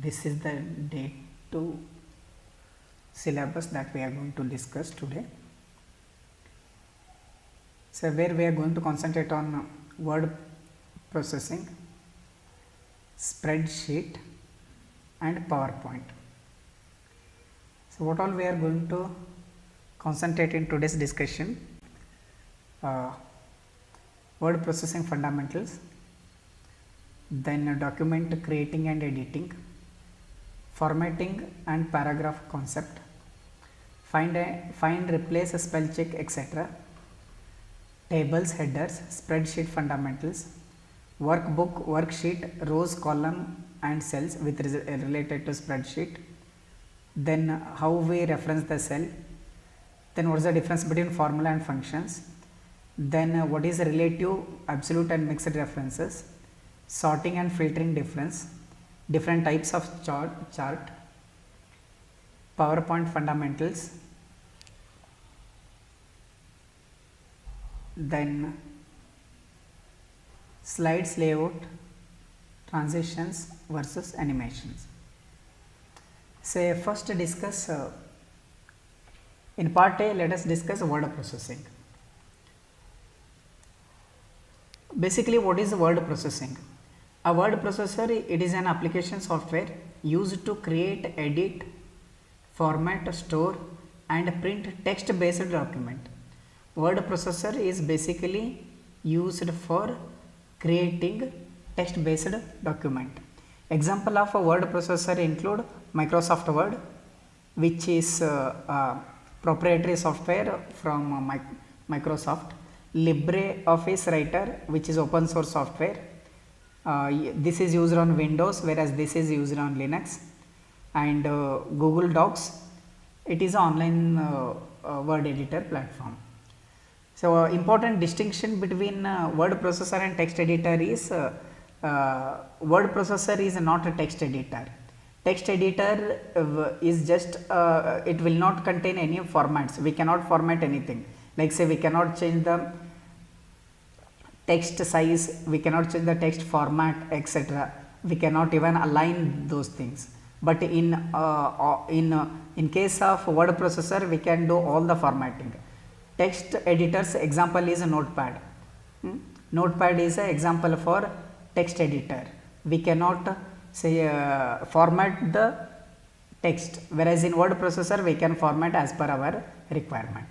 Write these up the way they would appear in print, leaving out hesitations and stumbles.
This is the day 2 syllabus that we are going to discuss today. So, where we are going to concentrate on word processing, spreadsheet and PowerPoint. So, what all we are going to concentrate in today's discussion? Word processing fundamentals, then document creating and editing, formatting and paragraph concept, find, replace, spell check, etc., tables, headers, spreadsheet fundamentals, workbook, worksheet, rows, column and cells with related to spreadsheet, then how we reference the cell, then what is the difference between formula and functions, then what is relative, absolute and mixed references, sorting and filtering difference, different types of chart, PowerPoint fundamentals, then slides layout, transitions versus animations. So, first discuss in part A, let us discuss word processing. Basically, what is word processing? A word processor, it is an application software used to create, edit, format, store and print text based document. Word processor is basically used for creating text based document. Example of a word processor include Microsoft Word, which is proprietary software from Microsoft, LibreOffice Writer, which is open source software. This is used on Windows, whereas this is used on Linux, and Google Docs, it is an online word editor platform. So, important distinction between word processor and text editor is word processor is not a text editor. Text editor is just it will not contain any formats. We cannot format anything, like say we cannot change the text size, we cannot change the text format, etc. We cannot even align those things. But in case of word processor, we can do all the formatting. Text editors example is a Notepad. Notepad is an example for text editor. We cannot say format the text, whereas in word processor we can format as per our requirement.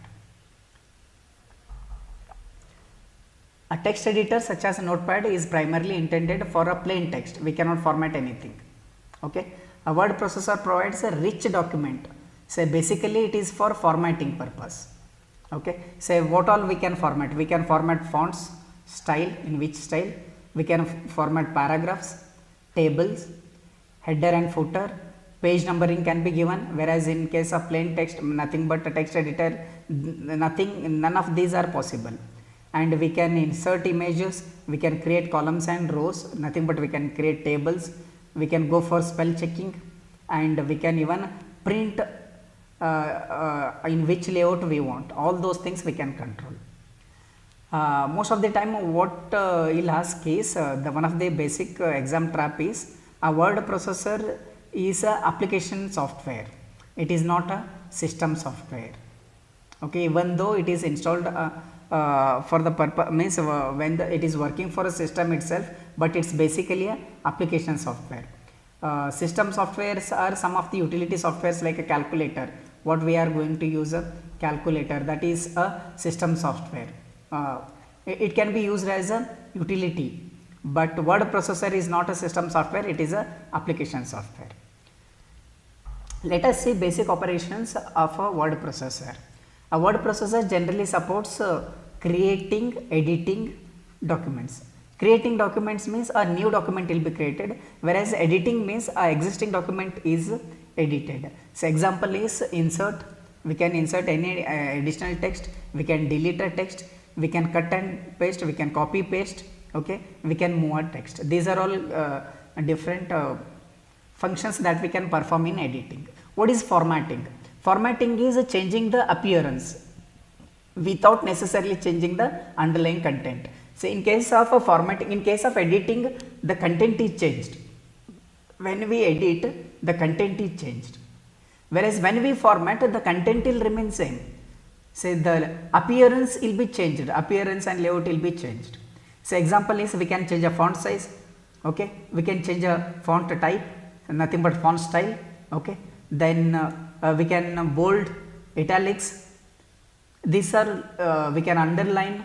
A text editor such as Notepad is primarily intended for a plain text. We cannot format anything. Okay. A word processor provides a rich document. So, basically it is for formatting purpose. Okay. So, what all we can format? We can format fonts, style, in which style. We can format paragraphs, tables, header and footer, page numbering can be given, whereas in case of plain text, nothing but a text editor, none of these are possible. And we can insert images, we can create columns and rows, nothing but we can create tables, we can go for spell checking, and we can even print in which layout we want. All those things we can control. Most of the time what you'll ask is the one of the basic exam trap is a word processor is a application software. It is not a system software. Okay, even though it is installed for the purpose, means when it is working for a system itself, but it's basically a application software. System softwares are some of the utility softwares like a calculator. What we are going to use a calculator, that is a system software. It can be used as a utility, but word processor is not a system software, it is a application software. Let us see basic operations of a word processor. A word processor generally supports creating, editing documents. Creating documents means a new document will be created, whereas editing means a existing document is edited. So, example is insert. We can insert any additional text, we can delete a text, we can cut and paste, we can copy paste, okay, we can move a text. These are all different functions that we can perform in editing. What is formatting? Formatting is changing the appearance without necessarily changing the underlying content. So, in case of a formatting, in case of editing, the content is changed. when we edit, the content is changed. Whereas when we format, the content will remain same. Say the appearance will be changed, appearance and layout will be changed. So example is we can change a font size, okay, we can change a font type, nothing but font style, okay, then we can bold, italics, these are we can underline,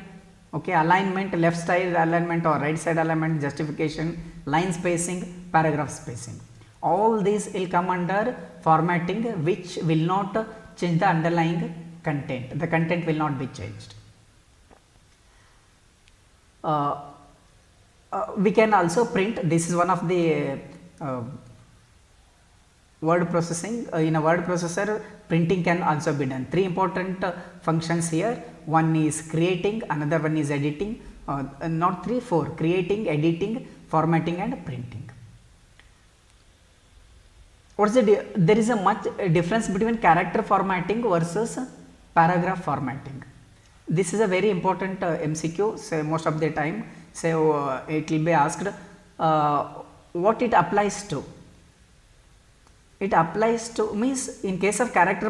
okay, alignment, left side alignment or right side alignment, justification, line spacing, paragraph spacing. All these will come under formatting, which will not change the underlying content. The content will not be changed. We can also print. This is one of the word processing. In a word processor, printing can also be done. Three important functions here. One is creating, another one is editing. Not three, four: creating, editing, formatting, and printing. What is the there is a much difference between character formatting versus paragraph formatting. This is a very important MCQ. So most of the time, so it will be asked what it applies to. It applies to means in case of character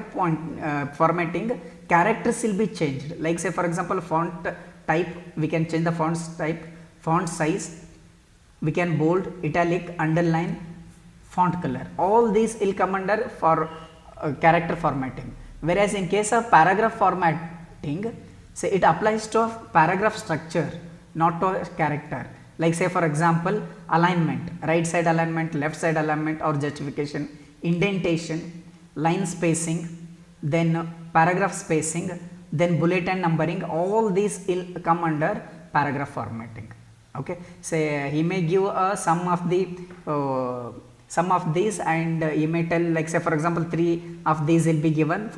formatting, characters will be changed. Like say for example, font type, we can change the font type, font size, we can bold, italic, underline, font color. All these will come under for character formatting. Whereas in case of paragraph formatting, say it applies to a paragraph structure, not to a character. Like say for example, alignment, right side alignment, left side alignment or justification, indentation, line spacing, then paragraph spacing, then bullet and numbering. All these will come under paragraph formatting. Okay, say he may give a sum of these and you may tell, like say for example, 3 of these will be given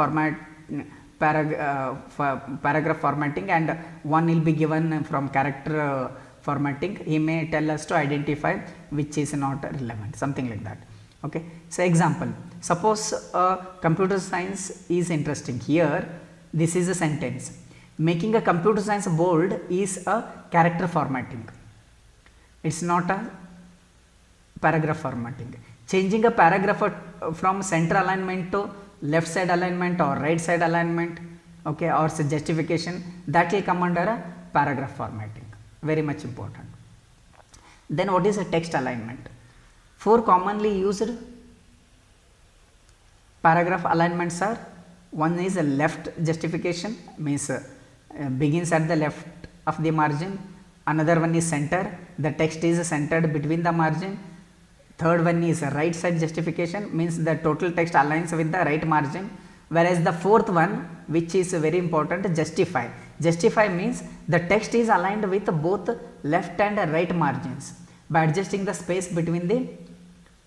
paragraph formatting and 1 will be given from character formatting. He may tell us to identify which is not relevant, something like that. Okay, so example, suppose computer science is interesting. Here this is a sentence. Making a computer science bold is a character formatting. It's not a paragraph formatting. Changing a paragraph from center alignment to left side alignment or right side alignment, okay, or justification, that will come under a paragraph formatting. Very much important. Then what is a text alignment? 4 commonly used paragraph alignments are: one is a left justification, means begins at the left of the margin. Another one is center, the text is centered between the margin. Third one is a right side justification, means the total text aligns with the right margin. Whereas the fourth one, which is very important, justify. Justify means the text is aligned with both left and right margins by adjusting the space between the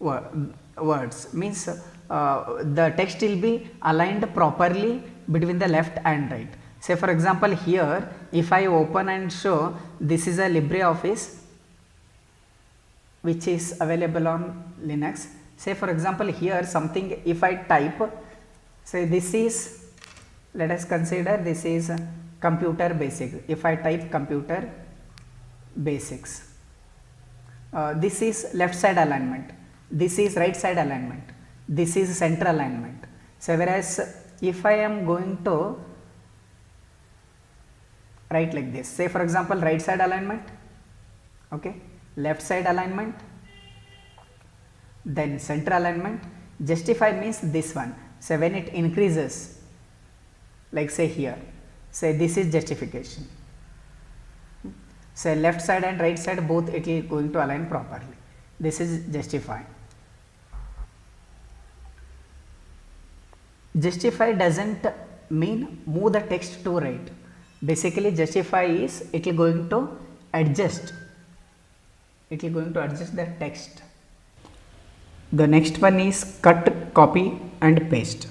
words, means the text will be aligned properly between the left and right. Say for example, here if I open and show, this is a LibreOffice which is available on Linux. Say for example, here something, if I type, say this is, let us consider this is computer basic. If I type computer basics, this is left side alignment, this is right side alignment, this is center alignment. So whereas if I am going to write like this, say for example, right side alignment, okay, left side alignment, then center alignment. Justify means this one. So when it increases, like say here, say this is justification. So left side and right side both it is going to align properly. This is justify. Justify doesn't mean move the text to right. Basically justify is it is going to adjust. It is going to adjust the text. The next one is cut, copy and paste.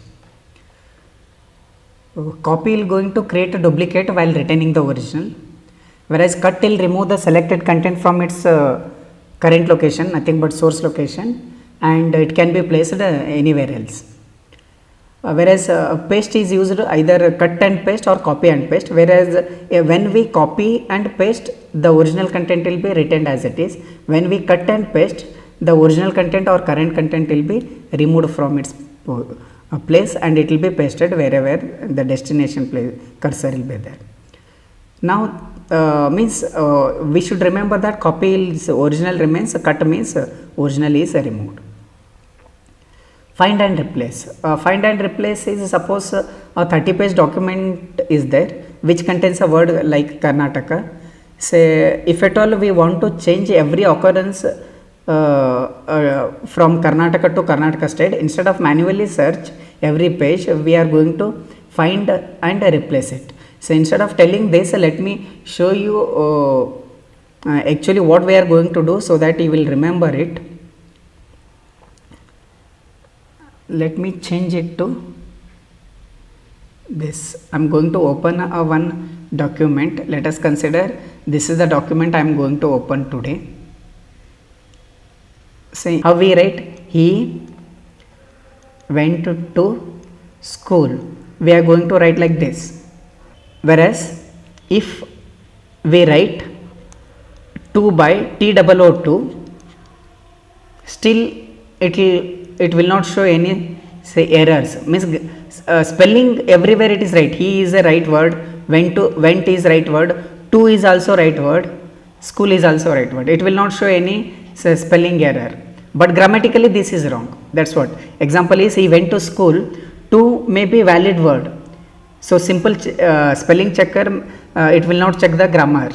Copy is going to create a duplicate while retaining the original, whereas cut will remove the selected content from its current location, nothing but source location, and it can be placed anywhere else. Whereas paste is used either cut and paste or copy and paste, whereas when we copy and paste, the original content will be retained as it is. When we cut and paste, the original content or current content will be removed from its place and it will be pasted wherever the destination place cursor will be there. Now we should remember that copy is original remains, cut means original is removed. Find and replace. Find and replace is suppose a 30-page document is there which contains a word like Karnataka. Say if at all we want to change every occurrence from Karnataka to Karnataka state, instead of manually search every page, we are going to find and replace it. So instead of telling this, let me show you actually what we are going to do so that you will remember it. Let me change it to this. I am going to open a one document. Let us consider this is the document I am going to open today. Say how we write, he went to school. We are going to write like this. Whereas if we write 2 by T-O-O-2, still it will not show any say errors. Means spelling everywhere it is right. He is a right word. Went is right word. To is also right word. School is also right word. It will not show any spelling error. But grammatically this is wrong. That's what. Example is he went to school. To may be valid word. So simple spelling checker, it will not check the grammar.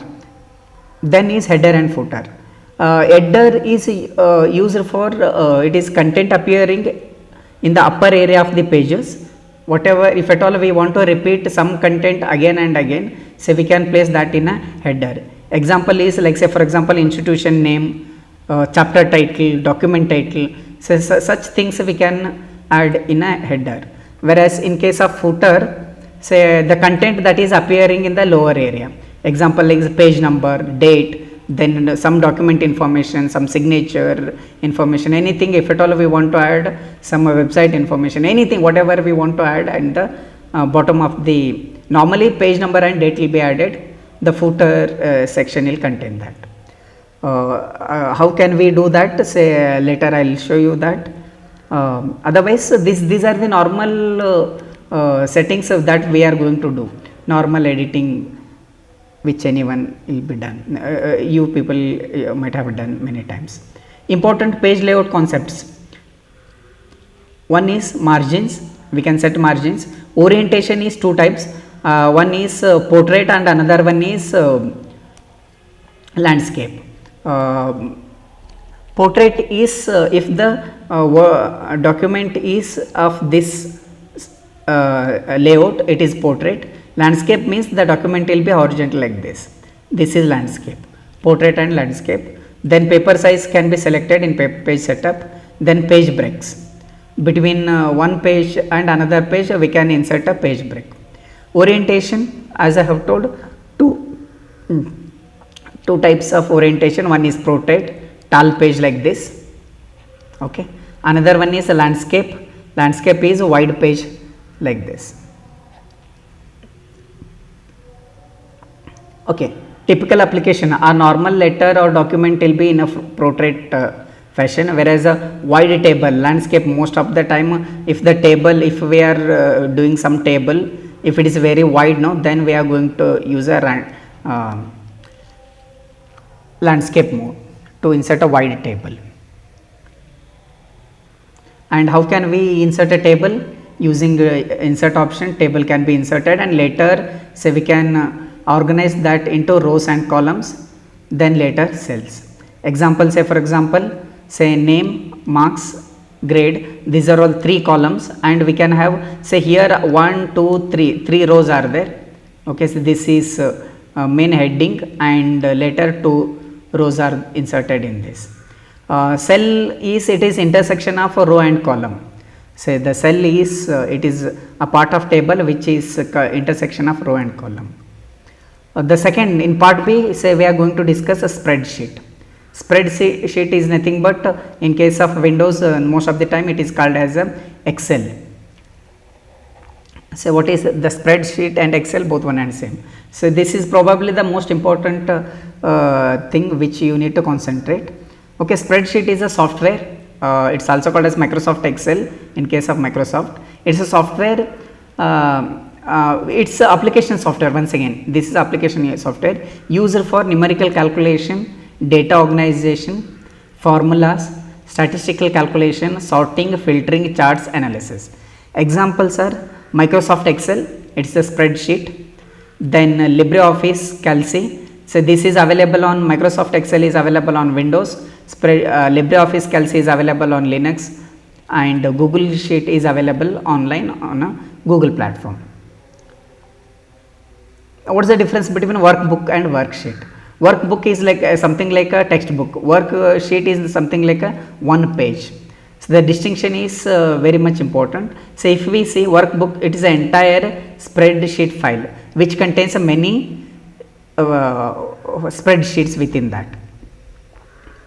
Then is header and footer. Header is used for it is content appearing in the upper area of the pages. Whatever, if at all we want to repeat some content again and again, so we can place that in a header. Example is like say for example institution name, chapter title, document title. So such things we can add in a header. Whereas in case of footer, say the content that is appearing in the lower area. Example like page number, date, then some document information, some signature information, anything if at all we want to add, some website information, anything whatever we want to add at the bottom of the, normally page number and date will be added, the footer section will contain that. How can we do that? Say later I will show you that. Otherwise these are the normal settings that we are going to do, normal editing which anyone will be done, you people might have done many times. Important page layout concepts. One is margins, we can set margins. Orientation is two types, one is portrait and another one is landscape. Portrait is if the document is of this layout, it is portrait. Landscape means the document will be horizontal like this. This is landscape, portrait and landscape. Then paper size can be selected in page setup. Then page breaks. Between one page and another page we can insert a page break. Orientation, as I have told, two types of orientation. One is portrait, tall page like this. Okay. Another one is a landscape. Landscape is a wide page like this. Okay, typical application, a normal letter or document will be in a portrait fashion, whereas a wide table, landscape, most of the time if the table, if we are doing some table, if it is very wide, no, then we are going to use a landscape mode to insert a wide table. And how can we insert a table? Using insert option, table can be inserted and later say we can organize that into rows and columns, then later cells. Example, say for example, say name, marks, grade, these are all 3 columns and we can have say here 1, 2, 3 rows are there. Okay, so this is main heading and later 2 rows are inserted in this. Cell is, it is intersection of a row and column. Say the cell is it is a part of table which is intersection of row and column. The second, in part B, say we are going to discuss a spreadsheet. Spreadsheet is nothing but in case of Windows most of the time it is called as Excel. So what is the spreadsheet and Excel, both one and same. So this is probably the most important thing which you need to concentrate. Okay, spreadsheet is a software. It's also called as Microsoft Excel in case of Microsoft. It's a software. It's a application software. Once again, this is application software used for numerical calculation, data organization, formulas, statistical calculation, sorting, filtering, charts, analysis. Examples are Microsoft Excel, it's a spreadsheet. Then LibreOffice Calc. So this is available on Microsoft Excel is available on Windows. LibreOffice Calc is available on Linux, and Google Sheet is available online on a Google platform. What is the difference between workbook and worksheet? Workbook is like something like a textbook. Worksheet is something like a one page. So the distinction is very much important. So if we see workbook, it is an entire spreadsheet file which contains many spreadsheets within that.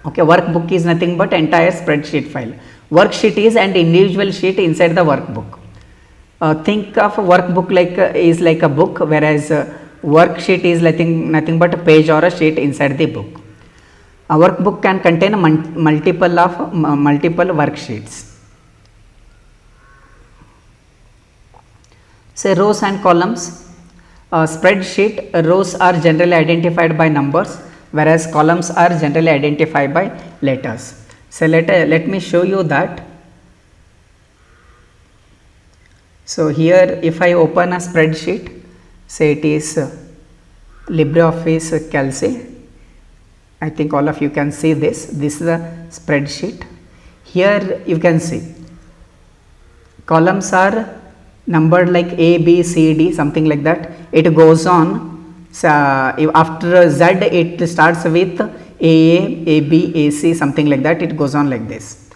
Okay, workbook is nothing but entire spreadsheet file. Worksheet is an individual sheet inside the workbook. Think of a workbook like is like a book, whereas worksheet is nothing but a page or a sheet inside the book. A workbook can contain multiple worksheets. Say rows and columns. Spreadsheet rows are generally identified by numbers, whereas columns are generally identified by letters. So let me show you that. So here if I open a spreadsheet, say it is LibreOffice Calc. I think all of you can see this. This is a spreadsheet. Here you can see columns are numbered like A, B, C, D, something like that. It goes on. So after Z, it starts with A, B, A, C, something like that. It goes on like this.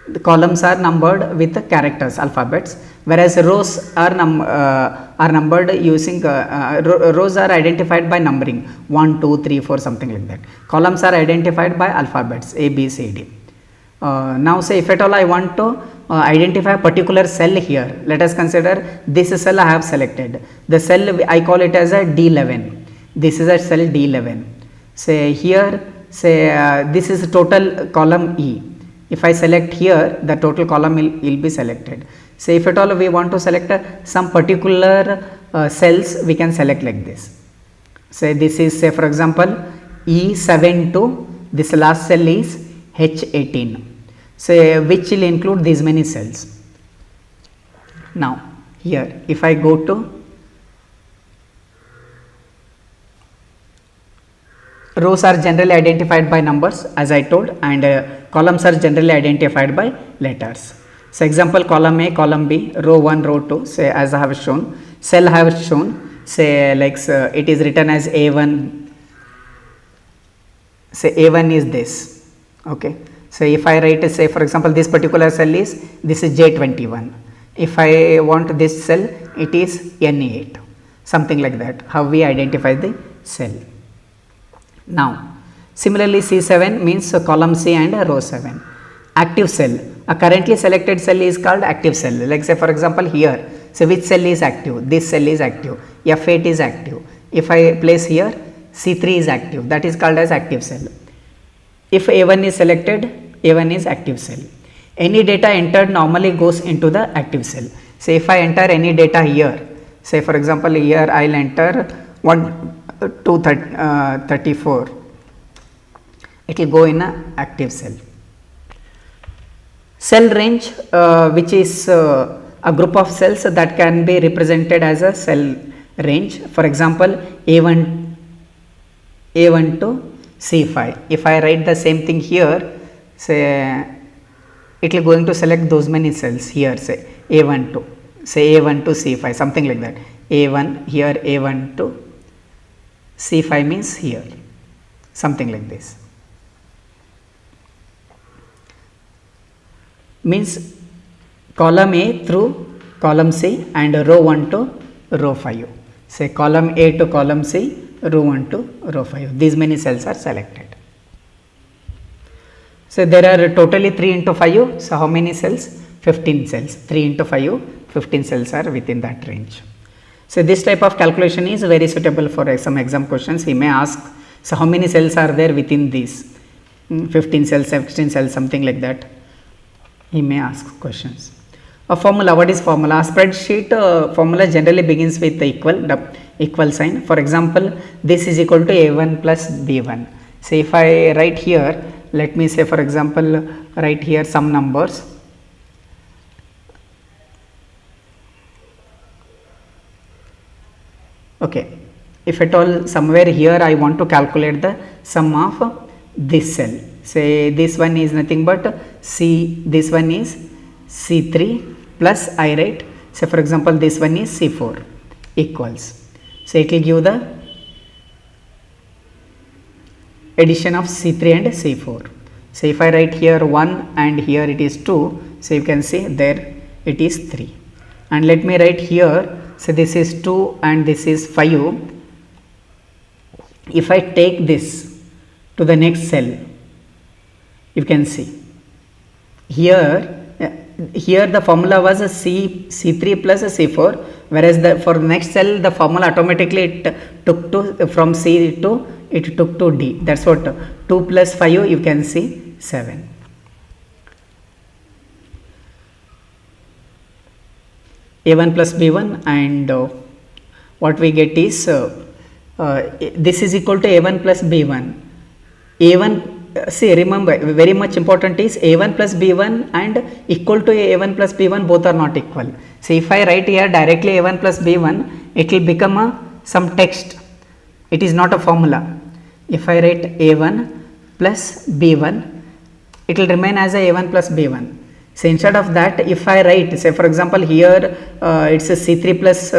The columns are numbered with the characters, alphabets, whereas rows are numbered using rows are identified by numbering 1, 2, 3, 4, something like that. Columns are identified by alphabets A, B, C, D. Now say if at all I want to identify a particular cell here, let us consider this cell I have selected. The cell I call it as a D11. This is a cell D11. Say here, say this is total column E. If I select here, the total column will be selected. Say if at all we want to select some particular cells, we can select like this. Say this is, say for example, E72, this last cell is H18. Say which will include these many cells. Now here if I go to rows are generally identified by numbers, as I told, and columns are generally identified by letters. So example, column A, column B, row 1, row 2, say as I have shown, cell I have shown, say like it is written as A1, say A1 is this. Okay, so if I write, say for example, this particular cell is, this is J21. If I want this cell, it is N8, something like that, how we identify the cell. Now similarly, C7 means column C and row 7. Active cell, a currently selected cell is called active cell. Like say for example here, so which cell is active? This cell is active, F8 is active. If I place here, C3 is active, that is called as active cell. If A1 is selected, A1 is active cell. Any data entered normally goes into the active cell. So if I enter any data here, say for example here I will enter 234, it will go in a active cell. Cell range, which is a group of cells that can be represented as a cell range. For example, A1 to C5. If I write the same thing here, say it will going to select those many cells here, say A1 to, say A1 to C5, something like that. A1 here, A1 to C5 means here, something like this. Means column A through column C and row 1 to row 5. Say column A to column C, row 1 to row 5. These many cells are selected. So there are totally 3 into 5. So how many cells? 15 cells. 3 into 5, 15 cells are within that range. So this type of calculation is very suitable for some exam questions. He may ask, so how many cells are there within this? 15 cells, 16 cells, something like that. He may ask questions. A formula, what is formula? A spreadsheet formula generally begins with the equal sign. For example, this is equal to A1 plus B1. So if I write here, let me say for example, write here some numbers. Okay, if at all somewhere here I want to calculate the sum of this cell, say this one is nothing but C, this one is C3 plus I write, say for example this one is C4 equals, so it will give the addition of C3 and C4. So if I write here 1 and here it is 2, so you can see there it is 3, and let me write here, so this is 2 and this is 5. If I take this to the next cell, you can see here the formula was a C3 plus a C4, whereas for the next cell the formula automatically it took to from C to it took to D. That's what 2 plus 5 you can see 7. A1 plus B1, and what we get is this is equal to A1 plus B1. A1, see remember very much important is A1 plus B1 and equal to A1 plus B1, both are not equal. So if I write here directly A1 plus B1, it will become some text, it is not a formula. If I write A1 plus B1, it will remain as a A1 plus B1. So instead of that, if I write, say for example here it's a C3 plus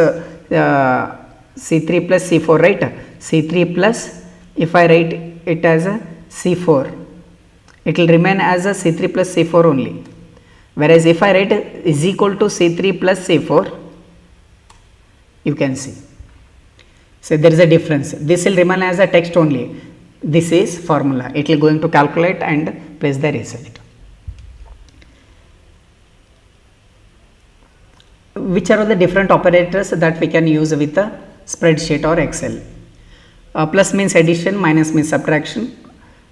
C4, right? C3 plus, if I write it as a C4, it will remain as a C3 plus C4 only. Whereas if I write is equal to C3 plus C4, you can see. So there is a difference. This will remain as a text only. This is formula. It will going to calculate and place the result. Which are all the different operators that we can use with a spreadsheet or Excel? Plus means addition, minus means subtraction,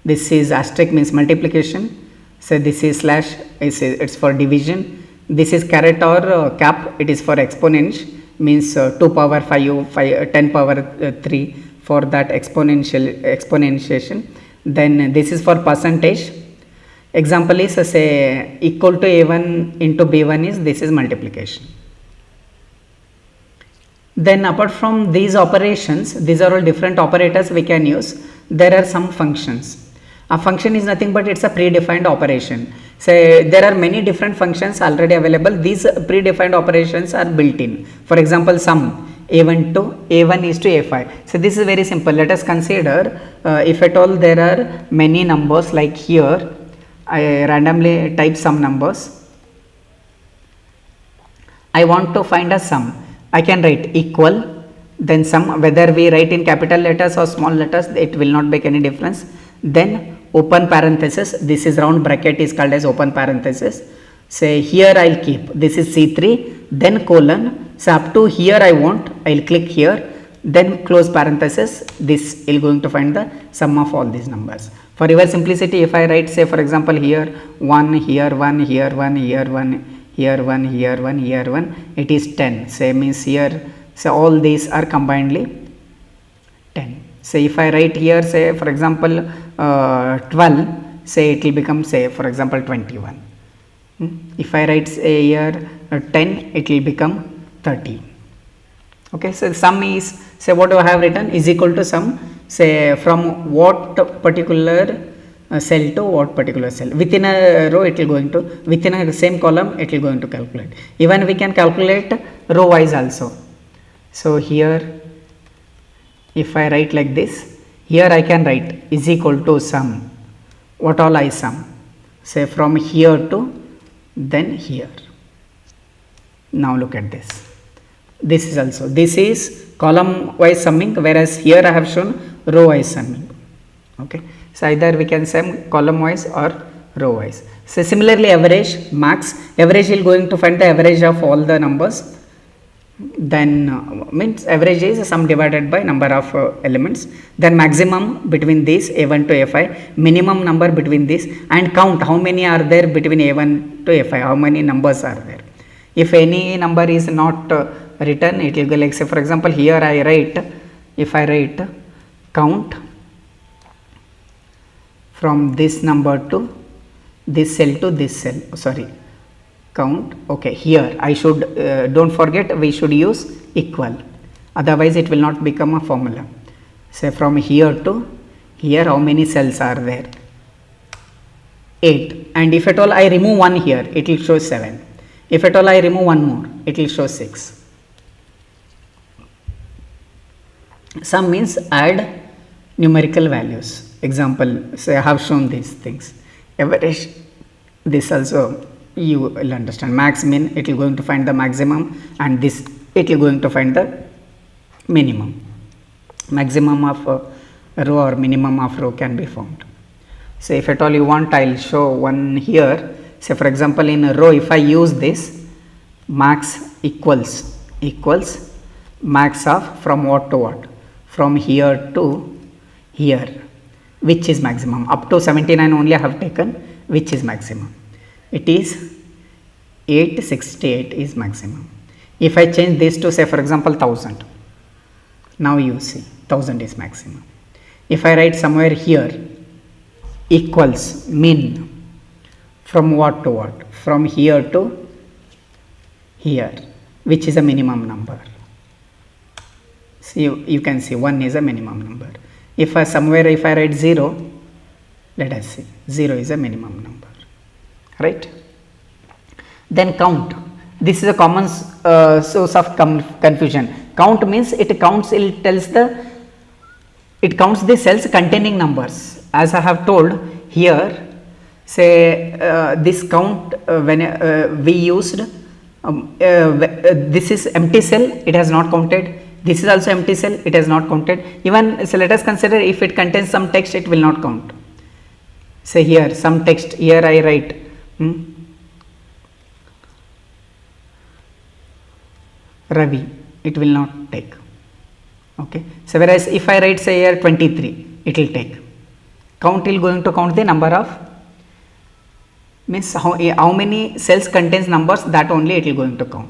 this is asterisk means multiplication, so this is slash, it's for division, this is caret or cap, it is for exponent, means 2 power 5, 10 power 3 for that exponentiation. Then this is for percentage. Example is say equal to A1 into B1 is, this is multiplication. Then apart from these operations, these are all different operators we can use. There are some functions. A function is nothing but it's a predefined operation. So there are many different functions already available. These predefined operations are built in. For example, sum A1 to A1 is to A5. So this is very simple. Let us consider if at all there are many numbers, like here I randomly type some numbers. I want to find a sum. I can write equal, then sum, whether we write in capital letters or small letters, it will not make any difference. Then open parenthesis, this is round bracket is called as open parenthesis. Say here I will keep, this is C3, then colon, so up to here I want, I will click here, then close parenthesis, this will going to find the sum of all these numbers. For your simplicity, if I write say for example here 1, here 1, here 1, here 1, here 1, here 1, here 1, it is 10. Say means here, so all these are combinedly 10. So if I write here say for example 12, say it will become say for example 21. If I write say here 10, it will become 30. Okay, so sum is, say what I have written is equal to sum, say from what particular cell to what particular cell. Within a row it will going to, within a same column it will going to calculate. Even we can calculate row wise also. So here if I write like this, here I can write is equal to sum, what all I sum, say from here to then here. Now look at this. This is also, this is column wise summing, whereas here I have shown row wise summing. Okay, so either we can sum column wise or row wise. So similarly average, max, average will going to find the average of all the numbers. then means average is sum divided by number of elements, then maximum between these a1 to a5, minimum number between these, and count how many are there between a1 to a5, how many numbers are there. If any number is not written, it will be like, say for example here I write, if I write count from this number to this cell to this cell, sorry, count, okay, here I should don't forget we should use equal, otherwise it will not become a formula. Say from here to here how many cells are there, 8, and if at all I remove one here it will show 7, if at all I remove one more it will show 6. Sum means add numerical values. Example, say I have shown these things, average, this also you will understand, max min it will going to find the maximum, and this it will going to find the minimum, maximum of row or minimum of row can be found. So if at all you want, I will show one here. Say for example in a row, if I use this max equals max of from what to what, from here to here, which is maximum, up to 79 only I have taken, which is maximum, it is 868 is maximum. If I change this to say for example 1000, now you see 1000 is maximum. If I write somewhere here equals min from what to what, from here to here, which is a minimum number. See, you can see 1 is a minimum number. If I somewhere if I write 0, let us see, 0 is a minimum number, right? Then count, this is a common source of confusion. Count means it counts, it counts the cells containing numbers. As I have told here, say this count when we used this is empty cell, it has not counted, this is also empty cell, it has not counted. Even so let us consider if it contains some text, it will not count. Say here some text, here I write Ravi, it will not take, okay. So whereas if I write say here 23, it will take. Count will going to count the number of, means how many cells contains numbers, that only it will going to count.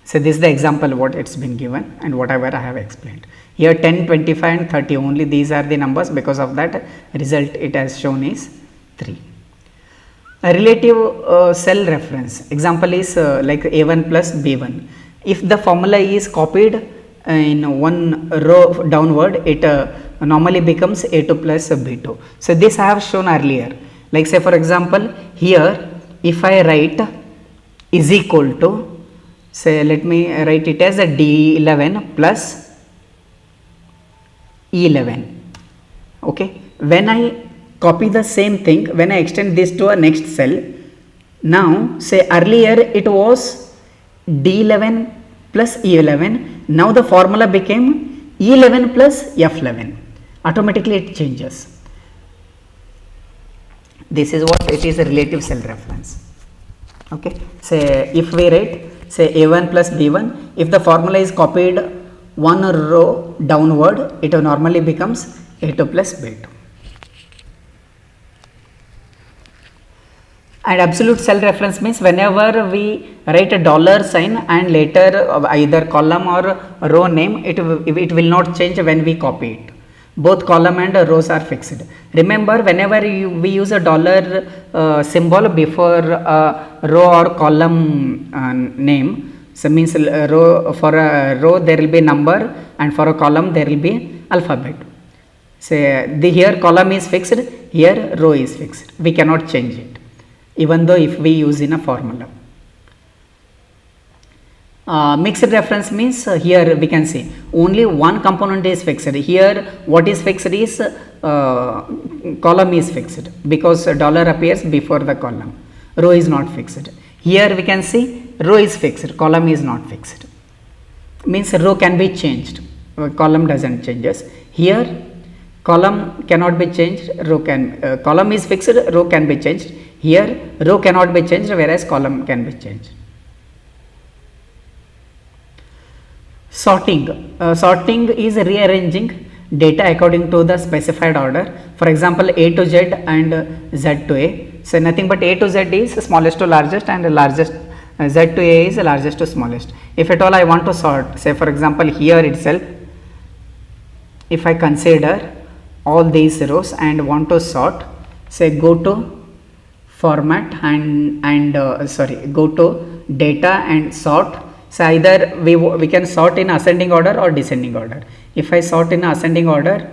So this is the example what it's been given and whatever I have explained. Here 10, 25 and 30, only these are the numbers, because of that result it has shown is 3. A relative cell reference example is like A1 plus B1. If the formula is copied in one row downward, it normally becomes A2 plus B2. So this I have shown earlier. Like say for example here if I write is equal to, say let me write it as a D11 plus E11, okay. When I copy the same thing, when I extend this to a next cell, now say earlier it was D11 plus E11, now the formula became E11 plus F11, automatically it changes. This is what it is, a relative cell reference, okay. Say if we write say A1 plus B1, if the formula is copied one row downward, it normally becomes A2 plus B2. And absolute cell reference means whenever we write a dollar sign and later either column or row name, it will not change when we copy it. Both column and rows are fixed. Remember, whenever we use a dollar symbol before a row or column name, so means row, for a row there will be number and for a column there will be alphabet. Say here column is fixed, here row is fixed. We cannot change it, even though if we use in a formula. Mixed reference means here we can see only one component is fixed. Here what is fixed is column is fixed, because dollar appears before the column. Row is not fixed. Here we can see row is fixed, column is not fixed. Means row can be changed, column doesn't changes. Here column cannot be changed, row can, column is fixed, row can be changed. Here row cannot be changed, whereas column can be changed. Sorting. Sorting is rearranging data according to the specified order. For example, A to Z and Z to A. So nothing but A to Z is smallest to largest and largest, Z to A is largest to smallest. If at all I want to sort, say for example here itself, if I consider all these rows and want to sort, say go to format and go to data and sort. So either we can sort in ascending order or descending order. If I sort in ascending order,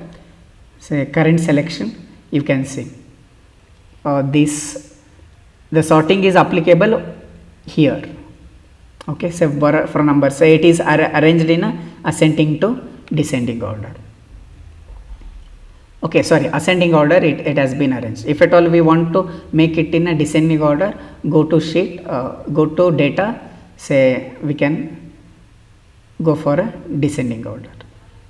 say current selection, you can see the sorting is applicable here. Okay, so for number, say it is arranged in a ascending to descending order. Okay, sorry, ascending order, it has been arranged. If at all we want to make it in a descending order, go to sheet, go to data, say we can go for a descending order.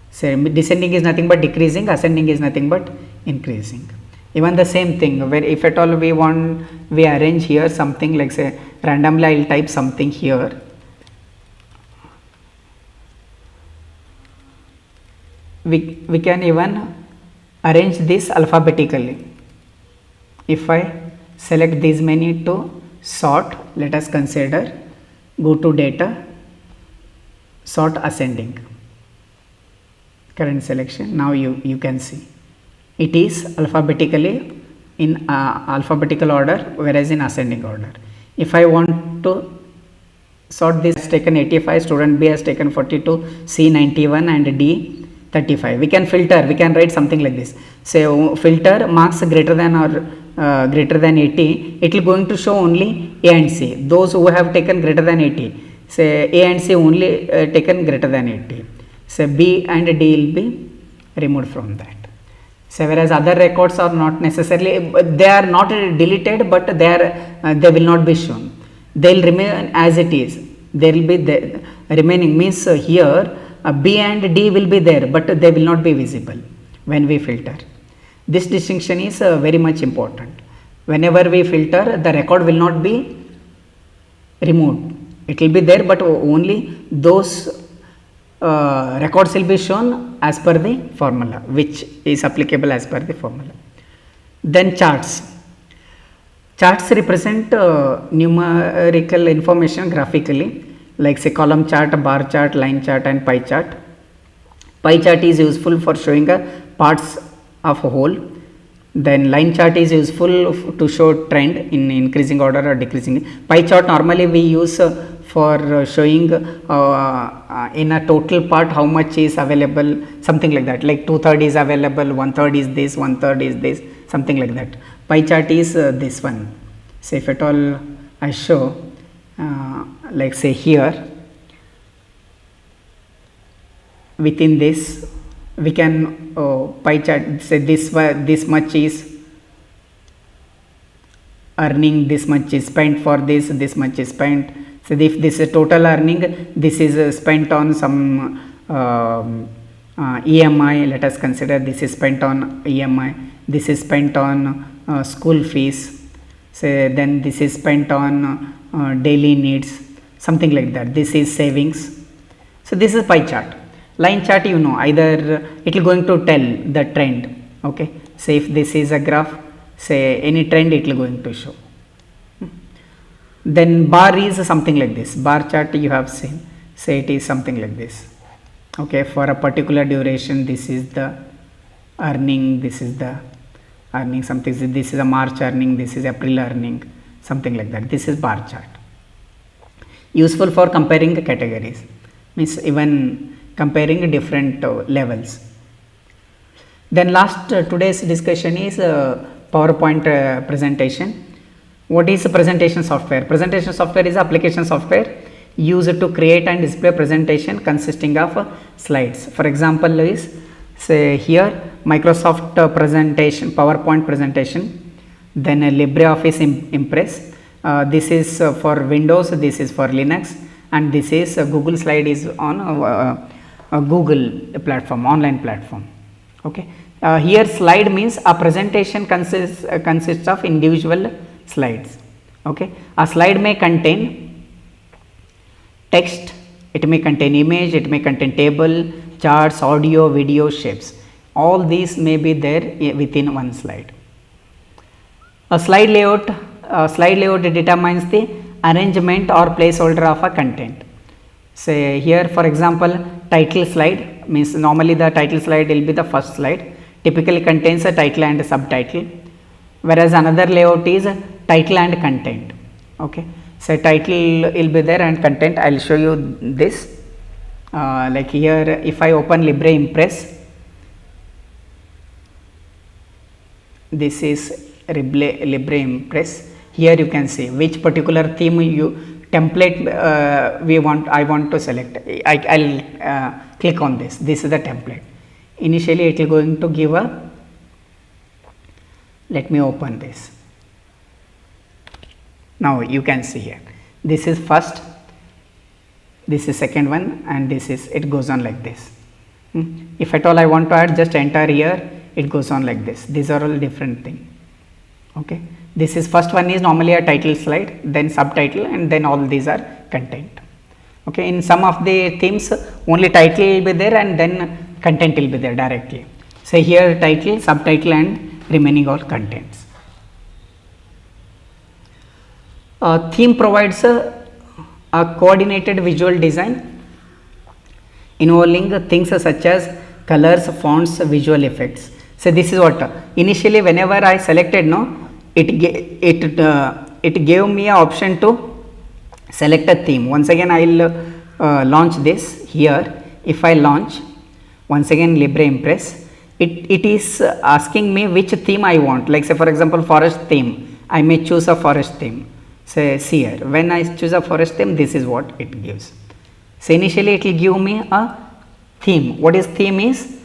Say descending is nothing but decreasing, ascending is nothing but increasing. Even the same thing, where if at all we arrange here something like, say randomly I will type something here. We can even arrange this alphabetically. If I select these many to sort, let us consider, go to data, sort ascending, current selection. Now you can see it is alphabetically in alphabetical order, whereas in ascending order. If I want to sort, this has taken 85, student B has taken 42, C 91 and D 35. We can filter, we can write something like this. Say filter marks greater than or greater than 80, it will going to show only A and C. Those who have taken greater than 80, say A and C only taken greater than 80. Say B and D will be removed from that. So whereas other records are not necessarily, they are not deleted, but they will not be shown. They will remain as it is. There will be the remaining, means here B and D will be there, but they will not be visible when we filter. This distinction is very much important. Whenever we filter, the record will not be removed. It will be there, but only those records will be shown as per the formula, which is applicable as per the formula. Then charts. Charts represent numerical information graphically, like say column chart, bar chart, line chart and pie chart. Pie chart is useful for showing parts of a whole. Then line chart is useful to show trend in increasing order or decreasing. Pie chart normally we use for showing in a total part how much is available, something like that, like 2/3 is available, 1/3 is this, 1/3 is this, something like that. Pie chart is this one. So if at all I show like say here, within this we can pie chart, say this much is earning, this much is spent for this much is spent. So if this is total earning, this is spent on some EMI, let us consider this is spent on EMI, this is spent on school fees, say then this is spent on daily needs, something like that. This is savings. So this is pie chart. Line chart, you know, either it will going to tell the trend. Okay, say if this is a graph, say any trend it will going to show. Then bar is something like this. Bar chart you have seen, say it is something like this. Okay, for a particular duration, this is the earning, this is the earning, something, this is a March earning, this is April earning, something like that. This is bar chart. Useful for comparing the categories, means even comparing different levels. Then last today's discussion is PowerPoint presentation. What is presentation software? Presentation software is application software used to create and display presentation consisting of slides. For example is, say here Microsoft presentation, PowerPoint presentation, then a LibreOffice Impress. This is for Windows, this is for Linux, and this is Google Slide is on a Google platform, online platform. Okay, here slide means a presentation consists of individual slides. Okay, a slide may contain text, It may contain image, it may contain table, charts, audio, video, shapes. All these may be there within one slide. A slide layout determines the arrangement or placeholder of a content. Say here for example, title slide means normally the title slide will be the first slide, typically contains a title and a subtitle, whereas another layout is title and content. Okay, so title will be there and content. I will show you this. Like here, if I open Libre Impress, this is Libre Impress. Here you can see which particular theme template I want to select. I'll click on this. This is the template. Initially it will going to give a, let me open this. Now you can see here, this is first, this is second one, and this is, it goes on like this. If at all I want to add, just enter here, it goes on like this. These are all different things. Okay, this is first one is normally a title slide, then subtitle, and then all these are content. Okay, in some of the themes only title will be there and then content will be there directly. So here title, subtitle, and remaining all contents. Theme provides a coordinated visual design involving things such as colors, fonts, visual effects. So this is what initially whenever I selected, it gave me an option to select a theme. Once again I will launch this here. If I launch once again Libre Impress, it is asking me which theme I want. Like say for example forest theme, I may choose a forest theme. Say see here, when I choose a forest theme, this is what it gives. So initially it will give me a theme. What is theme is,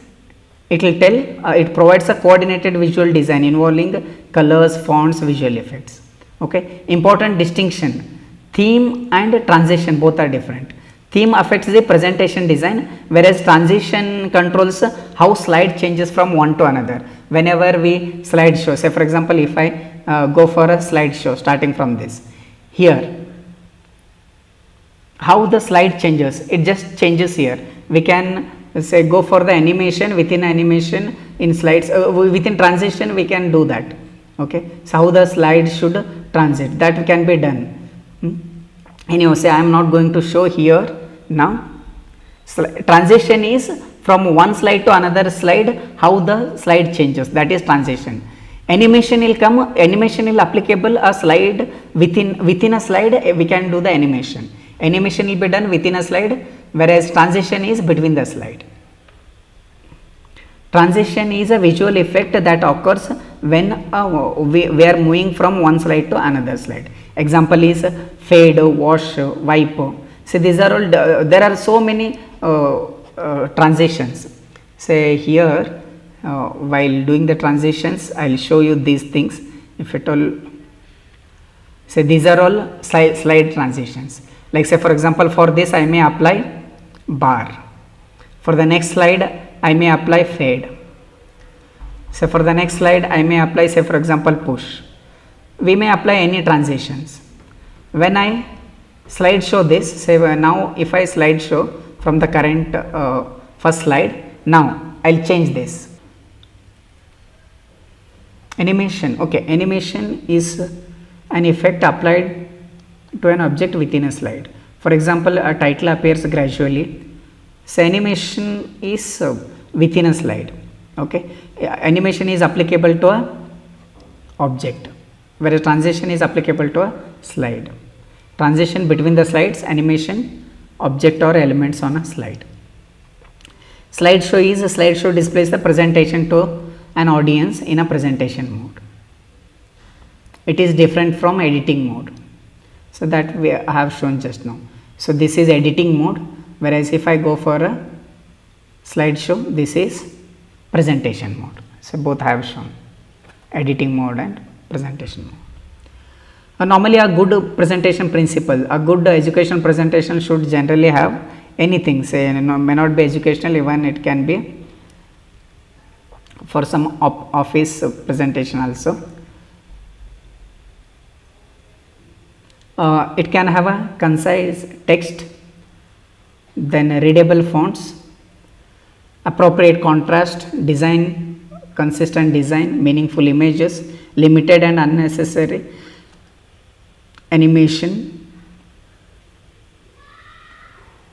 it will tell, it provides a coordinated visual design involving colors, fonts, visual effects. Okay, important distinction, theme and transition both are different. Theme affects the presentation design, whereas transition controls how slide changes from one to another. Whenever we slide show, say for example if I go for a slide show starting from this, here how the slide changes, it just changes here. We can say go for the animation, within animation in slides, within transition we can do that. Okay, so how the slide should transit, that can be done. Anyway, say I am not going to show here now. Transition is from one slide to another slide, how the slide changes, that is transition. Animation will come, animation will applicable a slide within a slide, we can do the animation. Animation will be done within a slide, whereas transition is between the slide. Transition is a visual effect that occurs when we are moving from one slide to another slide. Example is fade, wash, wipe. So these are all, there are so many transitions. Say here, while doing the transitions, I will show you these things. If at all, say these are all slide transitions. Like say for example, for this I may apply bar. For the next slide, I may apply fade. So for the next slide, I may apply say for example push. We may apply any transitions. When I slide show this, say now if I slide show from the current first slide, now I will change this. Animation, okay, animation is an effect applied to an object within a slide. For example, a title appears gradually. So animation is within a slide. Okay, animation is applicable to a object, whereas transition is applicable to a slide. Transition between the slides, animation, object or elements on a slide. Slideshow is a slideshow displays the presentation to an audience in a presentation mode. It is different from editing mode. So that we have shown just now. So this is editing mode, whereas if I go for a slideshow, this is presentation mode. So both I have shown, editing mode and presentation mode. Normally a good presentation principle, a good education presentation should generally have anything, say may not be educational, even it can be for some office presentation also. It can have a concise text, then readable fonts, appropriate contrast, design, consistent design, meaningful images, limited and unnecessary animation,